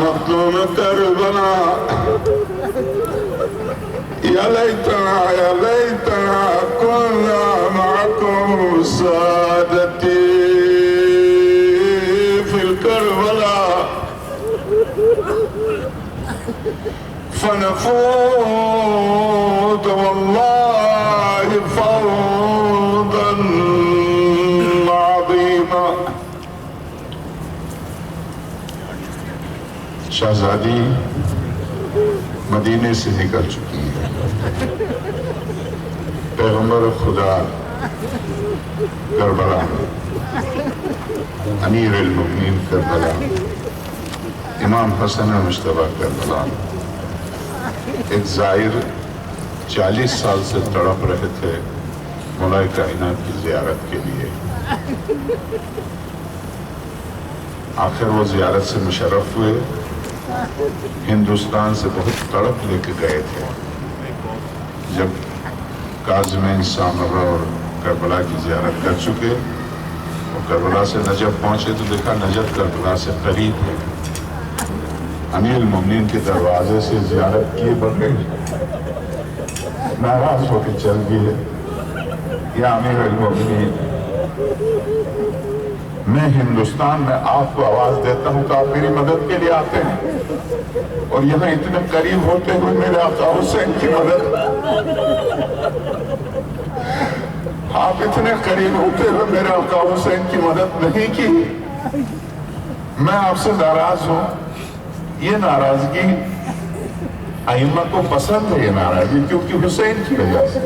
مظلوم کربلا یا لیتنا کنا معکم سادتی فی الکربلا فنفوت واللہ فوضا عظیما. شہزادی مدینے سے نکل چکی ہے. پیغمبر خدا کربلا، امیر المؤمنین کربلا، امام حسن مجتبیٰ کربلا، ایک زائر 40 سال سے تڑپ رہے تھے مولا کائنات کی زیارت کے لیے. آخر وہ زیارت سے مشرف ہوئے. ہندوستان سے بہت تڑپ لے کے گئے تھے. جب کاظمین سامرا اور کربلا کی زیارت کر چکے اور کربلا سے نجف پہنچے تو دیکھا نجف کربلا سے قریب ہے. امیر المؤمنین کے دروازے سے زیارت کیے بغیر ناراض ہو کے چل گئے. یا امیر المؤمنین، میں ہندوستان میں آپ کو آواز دیتا ہوں کہ آپ میری مدد کے لیے آتے ہیں، اور یہاں اتنے قریب ہوتے ہوئے میرے آقا حسین کی مدد، آپ اتنے قریب ہوتے ہوئے میرے آقا حسین کی مدد نہیں کی. میں آپ سے ناراض ہوں. یہ ناراضگی ائمہ کو پسند ہے، یہ ناراضگی، کیونکہ حسین کی وجہ سے.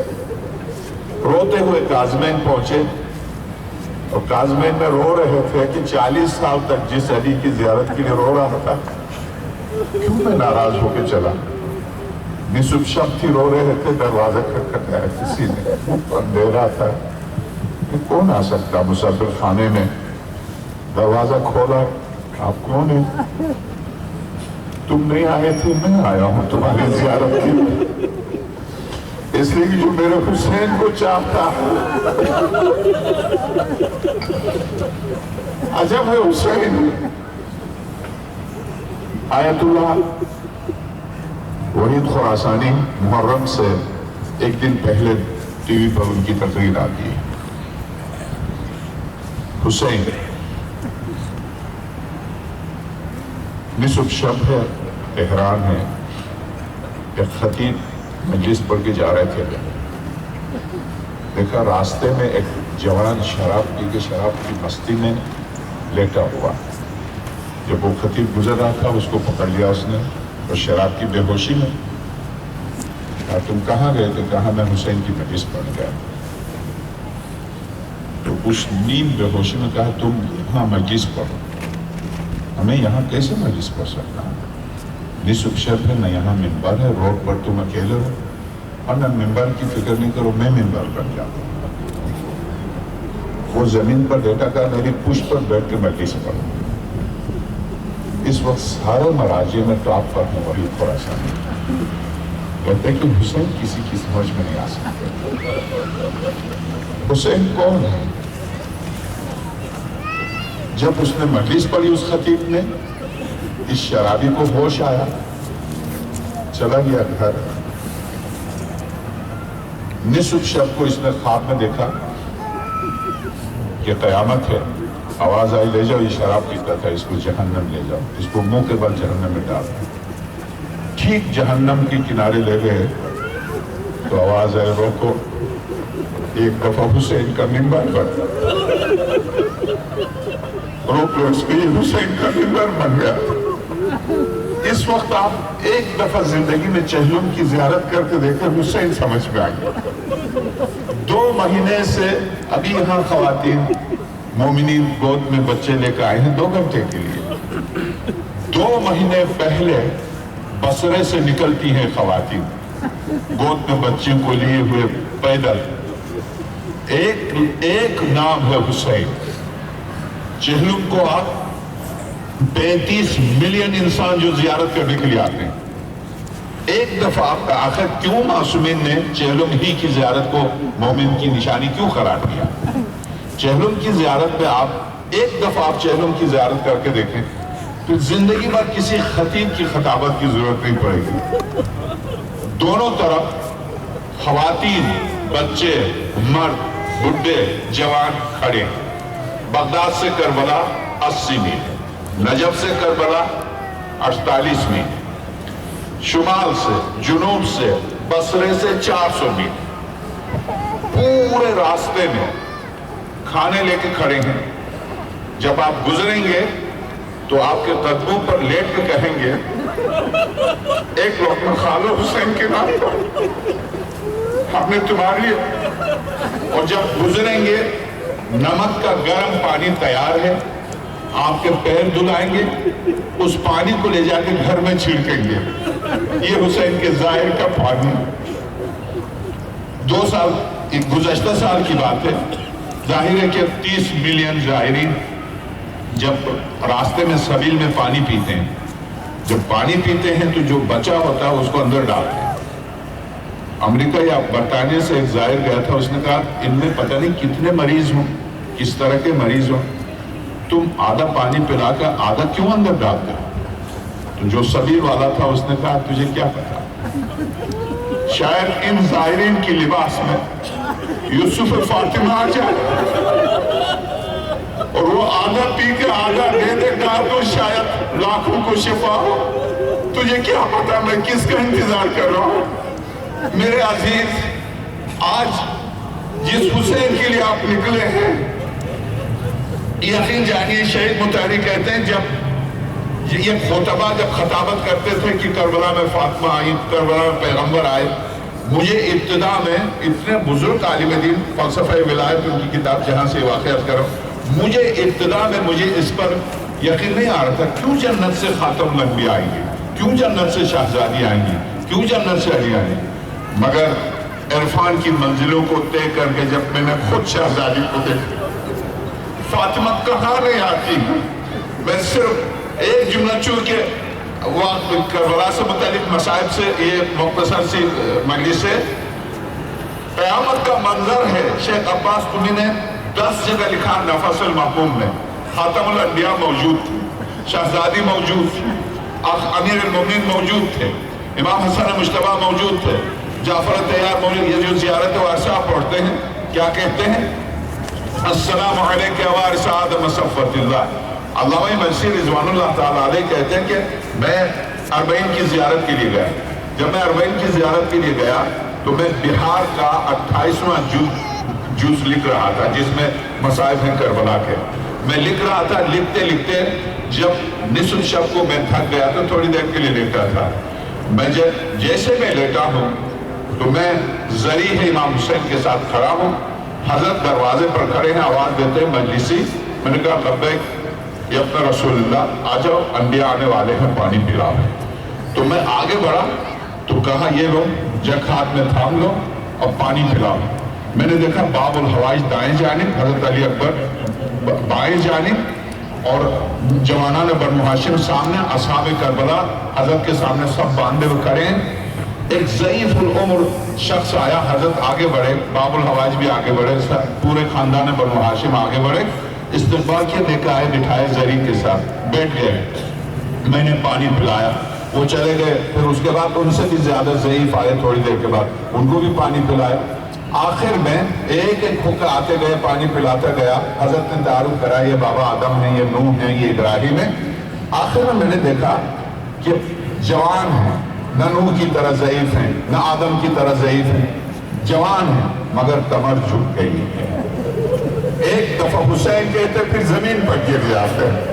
روتے ہوئے کاظمین پہنچے اور کاظمین میں رو رہے تھے کہ 40 سال تک جس علی کی زیارت کے لیے رو رہا تھا، کیوں میں ناراض ہو کے چلا. نصف شب تھی، رو رہے تھے. دروازہ کھٹکھٹایا کسی نے. اندھیرا تھا کہ کون آ سکتا مسافر خانے میں. دروازہ کھولا. آپ کون ہیں؟ تم نہیں آئے تھے، میں آیا ہوں تمہاری زیارت کے لیے، اس لیے کہ جو میرے حسین کو چاہتا. عجب ہے حسین. آیت اللہ وحید خراسانی محرم سے ایک دن پہلے ٹی وی پر ان کی تقریر آتی ہے. حسین نصف شب ہے، احرام ہے. ایک خطیب مجلس پڑھ کے جا رہے تھے. دیکھا راستے میں ایک جوان شراب پی کے شراب کی مستی میں لیٹا ہوا. جب وہ خطیب گزر رہا تھا اس کو پکڑ لیا اس نے، اور شراب کی بے ہوشی میں کہا تم کہاں گئے تھے؟ کہا میں حسین کی مجلس پڑھ گیا. تو اس نیم بے ہوشی میں کہا تم یہاں مجلس پڑھو. ہمیں یہاں کیسے مجلس پڑھ سکتا ہوں؟ نصف شب ہے، نہ یہاں منبر ہے، روڈ پر تم اکیلے ہو، اور نہ منبر کی فکر نہیں کرو، میں منبر بن جاتا ہوں. وہ زمین پر لیٹا کر میری پشت پر بیٹھ کے مجلس پڑھو. اس وقت سارے مراجع میں ٹاپ پر ہوں وحید خراسانی. کہتے ہیں کہ حسین کسی کی سمجھ میں نہیں آ سکتے. حسین کون ہے؟ جب اس نے مجلس پڑھی اس خطیب نے، اس شرابی کو ہوش آیا، چلا گیا گھر. نصف شب کو اس نے خواب میں دیکھا کہ قیامت ہے. آواز آئی لے جاؤ، یہ شراب پیتا تھا، اس کو جہنم لے جاؤ، اس کو منہ کے بل جہنم میں ڈال. ٹھیک جہنم کے کنارے لے گئے تو آواز آئی روکو. ایک دفعہ حسین کا منبر پر روک لو اس کے، یہ حسین کا منبر بن گیا. اس وقت آپ ایک دفعہ زندگی میں چہلم کی زیارت کر کے دیکھیں، حسین سمجھ میں آئے. 2 مہینے سے ابھی یہاں خواتین مومنین گود میں بچے لے کر آئے ہیں 2 گھنٹے کے لیے. 2 مہینے پہلے بصرے سے نکلتی ہیں خواتین گود میں بچوں کو لیے ہوئے پیدل. ایک نام ہے حسین. چہلم کو آپ 35 ملین انسان جو زیارت کرنے کے لیے آتے ہیں. ایک دفعہ آپ کا آخر کیوں معصومین نے چہلم ہی کی زیارت کو مومن کی نشانی کیوں قرار دیا؟ چہلم کی زیارت پہ آپ ایک دفعہ آپ چہلم کی زیارت کر کے دیکھیں. پھر زندگی بھر کسی خطیب کی خطابت کی ضرورت نہیں پڑے گی. دونوں طرف خواتین، بچے، مرد، بڈھے، جوان کھڑے. بغداد سے کربلا 80 میل، نجف سے کربلا 48 میل، شمال سے، جنوب سے، بصرے سے 400 میل. پورے راستے میں کھانے لے کے کھڑے ہیں. جب آپ گزریں گے تو آپ کے قدموں پر لیٹ کے کہیں گے ایک لقمہ کھا لو حسین کے نام پر، ہم نے تمہارے لیے. اور جب گزریں گے نمک کا گرم پانی تیار ہے، آپ کے پیر دھلائیں گے، اس پانی کو لے جا کے گھر میں چھڑکیں گے. یہ حسین کے ظاہر کا پانی. 2 سال، گزشتہ سال کی بات ہے، ظاہر ہے کہ 30 ملین زائرین جب راستے میں سبیل میں پانی پیتے ہیں، جب پانی پیتے ہیں تو جو بچا ہوتا ہے اس کو اندر ڈالتے ہیں. امریکہ یا برطانیہ سے ایک زائر گیا تھا، اس نے کہا ان میں پتہ نہیں کتنے مریض ہوں، کس طرح کے مریض ہوں، تم آدھا پانی پلا کر آدھا کیوں اندر ڈالتے ہو؟ تو جو سبیل والا تھا اس نے کہا تجھے کیا پتا، شاید ان زائرین کی لباس میں یوسف فاطمہ آ جائے اور وہ آدھا پی کے آدھا دے دے گا تو شاید لاکھوں کو شفا ہو. تجھے کیا پتا میں کس کا انتظار کر رہا ہوں؟ میرے عزیز، آج جس حسین کے لیے آپ نکلے ہیں، یقین جانیے شہید مطہری کہتے ہیں جب یہ خطبہ جب خطابت کرتے تھے کہ کربلا میں فاطمہ آئی، کربلا میں پیغمبر آئے، مجھے ابتدا میں اتنے بزرگ عالم دین فلسفہ ولایت ان کی کتاب جہاں سے واقعات کروں، مجھے ابتدا میں مجھے اس پر یقین نہیں آ رہا تھا کیوں جنت سے خاتم الانبیاء آئیں گے، کیوں جنت سے شہزادی آئیں گی، کیوں جنت سے علی آئیں گے. مگر عرفان کی منزلوں کو طے کر کے جب میں نے خود شہزادی کو دیکھا، فاطمہ کہاں نہیں آتی. میں صرف ایک جملہ چونکہ وقت کربلا سے متعلق مصائب سے یہ مختصر سی مجلس ہے. قیامت کا منظر ہے. شیخ عباس قمی نے 10 جگہ لکھا نفس المحموم میں. خاتم الانبیاء موجود تھے، شہزادی موجود تھی، امیر المومنین موجود تھے، امام حسن مجتبیٰ موجود تھے، جعفر تیار موجود. یہ جو زیارت وارثہ آپ پڑھتے ہیں کیا کہتے ہیں؟ السلام علیکم وارث آدم صفوت اللہ. علامہ مرسی رضوان اللہ تعالیٰ علیہ کہتے ہیں کہ میں اربعین کی زیارت کے لیے گیا. جب میں اربعین کی زیارت کے لیے گیا تو میں بہار کا 28واں جز لکھ رہا تھا جس میں مصائب ہیں کربلا کے. میں لکھ رہا تھا، لکھتے لکھتے جب نصف شب کو میں تھک گیا تو تھوڑی دیر کے لیے لیٹا تھا. میں جیسے میں لیٹا ہوں تو میں ذریح امام حسین کے ساتھ کھڑا ہوں. حضرت دروازے پر کھڑے ہیں، آواز دیتے ہیں مجلسی. میں نے کہا لبیک یہ اپنا رسول اللہ، آ جاؤ انبیاء آنے والے ہیں، پانی پلاؤ. تو میں آگے بڑھا تو کہا یہ لو، جگ ہاتھ میں تھام لو اور پانی پلاؤ. میں نے دیکھا باب الحوائج دائیں جانب، حضرت علی اکبر بائیں جانب اور جوانان بنو ہاشم سامنے، اصحاب کربلا حضرت کے سامنے سب باندھے ہوئے کھڑے ہیں. ایک ضعیف العمر شخص آیا، حضرت آگے بڑھے، باب الحوائج بھی آگے بڑھے، پورے خاندان بنو ہاشم آگے بڑھے، استقبال کیا، لے کے آئے، بٹھائے زری کے ساتھ، بیٹھ گئے. میں نے پانی پلایا، وہ چلے گئے. پھر اس کے بعد ان سے بھی زیادہ ضعیف آئے، تھوڑی دیر کے بعد ان کو بھی پانی پلایا. آخر میں ایک ایک ہوکر آتے گئے، پانی پلاتا گیا. حضرت نے تعارف کرا، یہ بابا آدم ہیں، یہ نوح ہیں، یہ ابراہیم ہیں. آخر میں نے دیکھا کہ جوان ہیں، نہ نوح کی طرح ضعیف ہیں، نہ آدم کی طرح ضعیف ہیں، جوان ہیں مگر کمر جھک گئی ہے. ایک دفعہ حسین کہتے پھر زمین پر گر جاتے ہیں.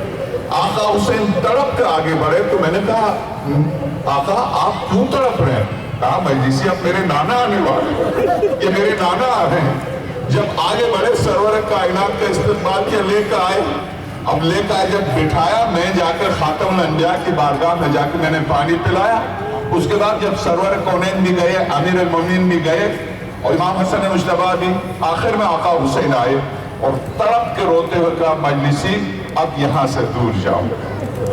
آقا حسین تڑپ کر آگے بڑھے تو میں نے کہا آقا آپ کیوں تڑپ رہے ہیں؟ کہا مجلسی اب میرے نانا آنے والے، یہ میرے نانا آ رہے ہیں. جب آگے بڑھے سرور کائنات کا استقبال کیا، لے کر آئے. اب لے کر جب بٹھایا، میں جا کر خاتم الانبیاء کی بارگاہ میں جا کے میں نے پانی پلایا. اس کے بعد جب سرور کونین بھی گئے، امیر المومنین بھی گئے اور امام حسن مجتبیٰ بھی، آخر میں آقا حسین آئے اور تڑپ کے روتے ہوئے کہا مجلسی اب یہاں سے دور جاؤ،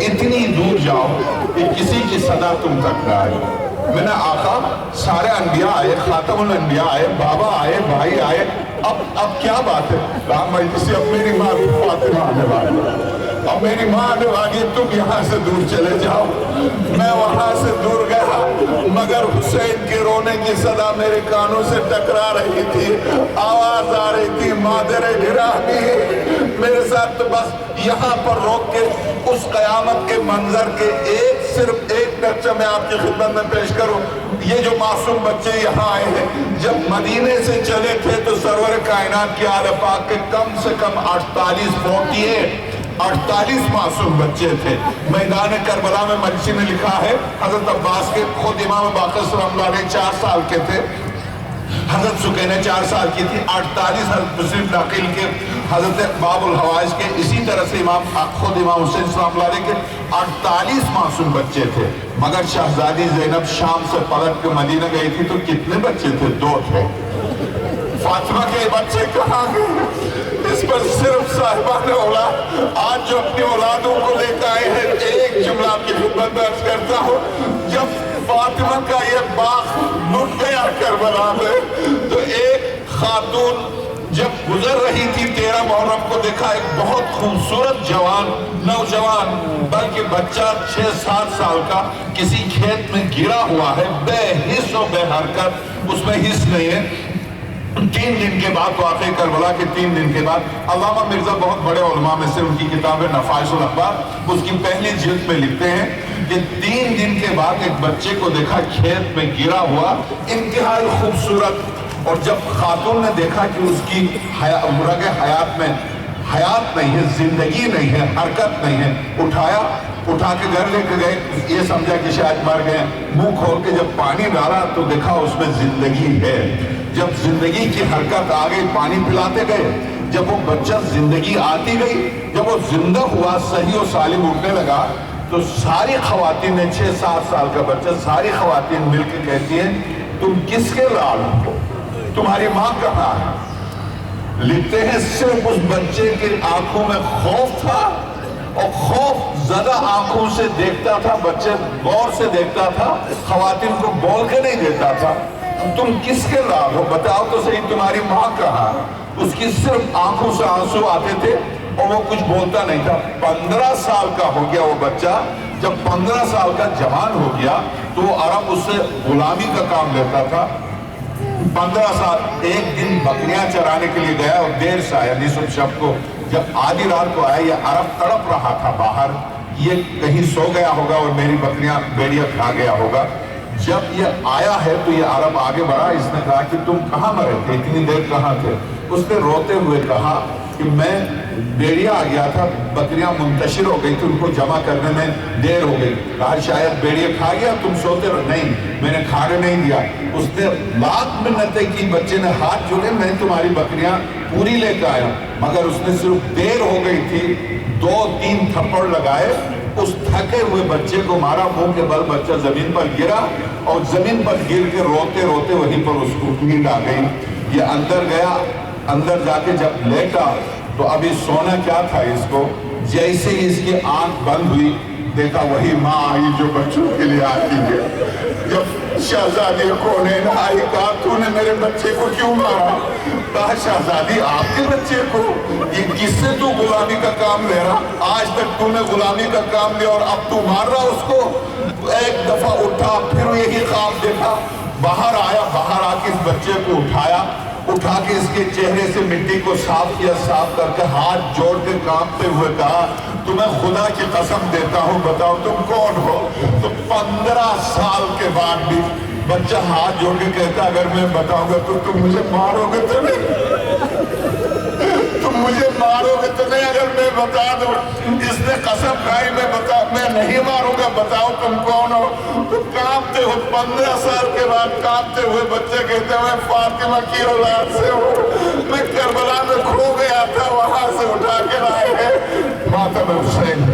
اتنی دور جاؤ کہ کسی کی صدا تم تک نہ آئے. میں نے آقا سارے انبیاء آئے، خاتم الانبیاء آئے، بابا آئے، بھائی آئے، اب کیا بات ہے؟ کہا مجلسی اب میری ماں فاطمہ آنے والی. اور میری ماں نے آگے تم یہاں سے دور چلے جاؤ. میں وہاں سے دور گیا مگر حسین کے رونے کی صدا میرے کانوں سے ٹکرا رہی تھی. آواز آ رہی تھی مادر گرامی. میرے ساتھ تو بس یہاں پر روک کے اس قیامت کے منظر کے صرف ایک نقشہ میں آپ کی خدمت میں پیش کروں. یہ جو معصوم بچے یہاں آئے ہیں جب مدینے سے چلے تھے تو سرور کائنات کی آل پاک کے کم سے کم 48 معصوم بچے تھے. میدان کربلا میں مرسی نے لکھا ہے حضرت عباس کے خود امام باقر صلی اللہ علیہ 4 سال کے تھے, حضرت سکینہ 4 سال کی تھی, 48 حضرت مسلم ناقل کے, حضرت باب الحوائج کے, اسی طرح سے خود امام حسین صلی اللہ علیہ کے 48 معصوم بچے تھے. مگر شہزادی زینب شام سے پلٹ کے مدینہ گئی تھی تو کتنے بچے تھے؟ 2 تھے. فاطمہ کے بچے کہاں گئے؟ اس پر صرف صاحبان اولاد آج جو اپنی اولادوں کو لے کے آئے ہیں ایک جملہ آپ کی خدمت میں عرض کرتا ہوں. جب فاطمہ کا یہ باغ لٹ گیا کربلا میں تو ایک خاتون جب گزر رہی تھی 13 محرم کو دیکھا ایک بہت خوبصورت جوان نوجوان بلکہ بچہ 6-7 سال کا کسی کھیت میں گرا ہوا ہے, بے حس و بے حرکت, اس میں حس نہیں ہے. 3 دن کے بعد واقعہ کربلا کے 3 دن کے بعد علامہ مرزا بہت بڑے علماء میں سے, ان کی کتاب ہے نفائس الاخبار, اس کی پہلی جلد میں لکھتے ہیں کہ 3 دن کے بعد ایک بچے کو دیکھا کھیت میں گرا ہوا انتہائی خوبصورت. اور جب خاتون نے دیکھا کہ اس کی رگ حیات میں حیات نہیں ہے, زندگی نہیں ہے, حرکت نہیں ہے, اٹھا کے گھر لے کے گئے. یہ سمجھا کہ شاید مر گئے. منہ کھول کے جب پانی ڈالا تو دیکھا اس میں زندگی ہے. جب زندگی کی حرکت آ گئی پانی پلاتے گئے, جب وہ بچہ زندگی آتی گئی, جب وہ زندہ ہوا صحیح و سالم اٹھنے لگا تو ساری خواتین نے 6-7 سال کا بچہ, ساری خواتین مل کے کہتی ہیں تم کس کے لال ہو, تمہاری ماں کہاں ہے؟ لکھتے ہیں صرف اس بچے کے آنکھوں میں خوف تھا اور خوف زدہ آنکھوں سے دیکھتا تھا, بچے غور سے دیکھتا تھا, خواتین کو بول کے نہیں دیتا تھا تم کس کے لال ہو, بتاؤ تو صحیح تمہاری ماں کہاں. اس کی صرف آنکھوں سے آنسو آتے تھے اور وہ کچھ بولتا نہیں تھا. 15 سال کا ہو گیا وہ بچہ. جب 15 سال کا جوان ہو گیا تو وہ عرب اس سے غلامی کا کام لیتا تھا. 15 سال ایک دن بکریاں چرانے کے لیے گیا اور دیر سے آیا, نصف شب کو. جب آدھی رات کو آیا یہ عرب تڑپ رہا تھا باہر, یہ کہیں سو گیا ہوگا اور میری بکریاں بیڑیا کھا گیا ہوگا. جب یہ آیا ہے تو یہ عرب آگے بڑھا, اس نے کہا کہ تم کہاں مرے تھے, اتنی دیر کہاں تھے؟ اس نے روتے ہوئے کہا کہ میں بیڑیا آ گیا تھا, بکریاں منتشر ہو گئی تھی, ان کو جمع کرنے میں دیر ہو گئی. کہا شاید بیڑیا کھا گیا, تم سوتے رہو. نہیں, میں نے کھانے نہیں دیا. اس نے لاکھ منتیں کی, بچے نے ہاتھ جوڑے, میں تمہاری بکریاں پوری لے کے آیا. مگر اس نے صرف دیر ہو گئی تھی, 2-3 تھپڑ لگائے, اس تھکے ہوئے بچے کو مارا, منہ کے بل بچہ زمین پر گرا اور زمین پر گر کے روتے روتے وہیں پر اس کو نیند آ گئی. یہ اندر گیا, اندر جا کے جب لیٹا تو ابھی سونا کیا تھا اس کو. جیسے ہی اس کی آنکھ بند ہوئی دیکھا وہی ماں آئی جو بچوں کے لیے آتی ہے. جب شہزادی کونین آئی, کہا تو نے میرے بچے کو کیوں مارا؟ کہا شہزادی آپ کے بچے کو, یہ کس سے تو غلامی کا کام لے رہا, آج تک تو نے غلامی کا کام لیا اور اب تو مار رہا اس کو. ایک دفعہ اٹھا, پھر یہی خواب دیکھا, باہر آیا, باہر آ کے اس بچے کو اٹھایا, اٹھا کے اس کے چہرے سے مٹی کو صاف کیا, صاف کر کے ہاتھ جوڑ کے کانپتے ہوئے کہا تمہیں خدا کی قسم دیتا ہوں بتاؤ تم کون ہو؟ تو 15 سال کے بعد بھی بچہ ہاتھ جوڑ کے کہتا اگر میں بتاؤں گا تو تم مجھے مارو گے تو نہیں, تم مجھے مارو گے تو نہیں اگر میں بتا دوں. اس نے قسم کھائی میں نہیں ماروں گا, بتاؤ تم کون ہو. تو کانپتے ہوئے 15 سال کے بعد کانپتے ہوئے بچے کہتے ہیں میں فاطمہ کی اولاد سے ہوں, میں کربلا میں کھو گیا تھا, وہاں سے اٹھا کے لائے ہیں. ماتم حسین